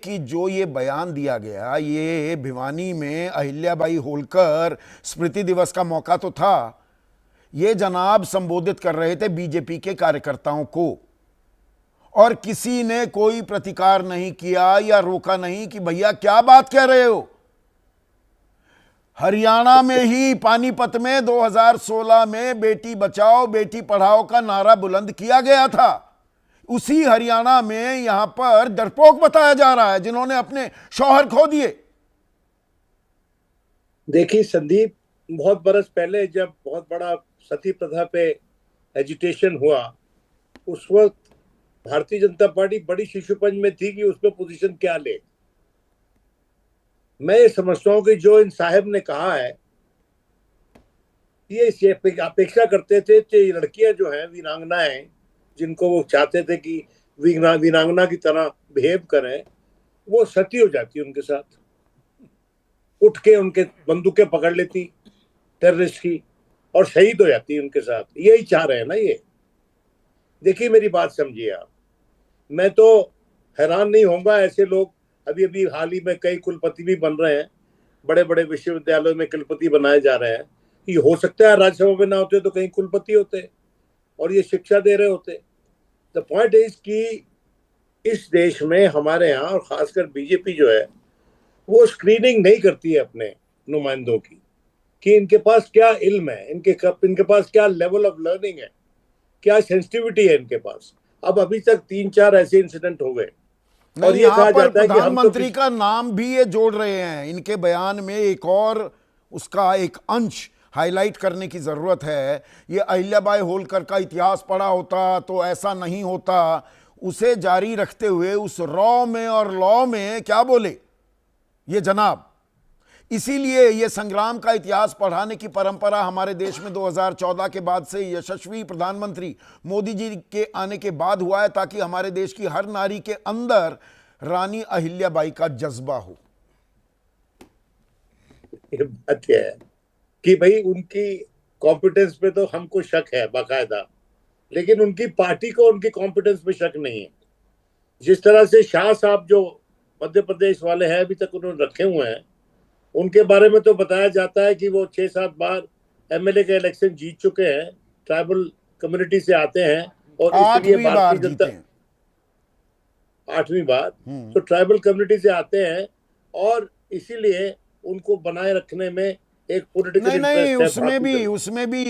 कि जो ये बयान दिया गया, ये भिवानी में अहिल्याबाई होलकर स्मृति दिवस का मौका तो था। ये जनाब संबोधित कर रहे थे बीजेपी के कार्यकर्ताओं को, और किसी ने कोई प्रतिकार नहीं किया या रोका नहीं कि भैया क्या बात कह रहे हो। हरियाणा में ही पानीपत में 2016 में बेटी बचाओ बेटी पढ़ाओ का नारा बुलंद किया गया था। उसी हरियाणा में यहां पर डरपोक बताया जा रहा है जिन्होंने अपने शौहर खो दिए। देखिए संदीप, बहुत बरस पहले जब बहुत बड़ा सती प्रथा पे एजिटेशन हुआ, उस वक्त भारतीय जनता पार्टी बड़ी शिशुपंज में थी कि उसमें पोजीशन क्या ले। मैं ये समझता हूं कि जो इन साहब ने कहा है, ये अपेक्षा करते थे कि लड़कियां जो हैं वीरांगनाएं, जिनको वो चाहते थे कि वीरांगना की तरह बिहेव करें, वो सती हो जाती उनके साथ, उठ के उनके बंदूकें पकड़ लेती टेररिस्ट की और शहीद हो जाती उनके साथ। यही चाह रहे हैं ना ये। देखिए मेरी बात समझिए आप, मैं तो हैरान नहीं होऊंगा, ऐसे लोग अभी अभी हाल ही में कई कुलपति भी बन रहे हैं, बड़े बड़े विश्वविद्यालयों में कुलपति बनाए जा रहे हैं। ये हो सकता है राज्यसभा में ना होते तो कहीं कुलपति होते और ये शिक्षा दे रहे होते। द पॉइंट इज कि इस देश में हमारे यहाँ और खासकर बीजेपी जो है वो स्क्रीनिंग नहीं करती है अपने नुमाइंदों की कि इनके पास क्या इल्म है, इनके पास क्या लेवल ऑफ लर्निंग है, क्या सेंसिटिविटी है इनके पास। अब अभी तक 3-4 ऐसे इंसिडेंट हो गए और ये कहा जाता है कि हम तो प्रधानमंत्री का नाम भी ये जोड़ रहे हैं इनके बयान में। एक और उसका एक अंश हाईलाइट करने की जरूरत है। ये अहिल्याबाई होलकर का इतिहास पढ़ा होता तो ऐसा नहीं होता, उसे जारी रखते हुए उस रॉ में और लॉ में क्या बोले ये जनाब। इसीलिए ये संग्राम का इतिहास पढ़ाने की परंपरा हमारे देश में 2014 के बाद से यशस्वी प्रधानमंत्री मोदी जी के आने के बाद हुआ है, ताकि हमारे देश की हर नारी के अंदर रानी अहिल्याबाई का जज्बा हो। ये बात है कि भाई उनकी कॉम्पिटेंस पे तो हमको शक है बाकायदा, लेकिन उनकी पार्टी को उनकी कॉम्पिटेंस पे शक नहीं है। जिस तरह से शाह साहब जो मध्य प्रदेश वाले हैं अभी तक उन्होंने रखे हुए हैं, उनके बारे में तो बताया जाता है कि वो 6-7 बार एमएलए के इलेक्शन जीत चुके हैं, ट्राइबल कम्युनिटी से आते हैं और इसलिए भारतीय जनता 8वीं बार तो ट्राइबल कम्युनिटी से आते हैं और इसीलिए उनको बनाए रखने में एक पॉलिटिकल इंटरेस्ट है। उसमें भी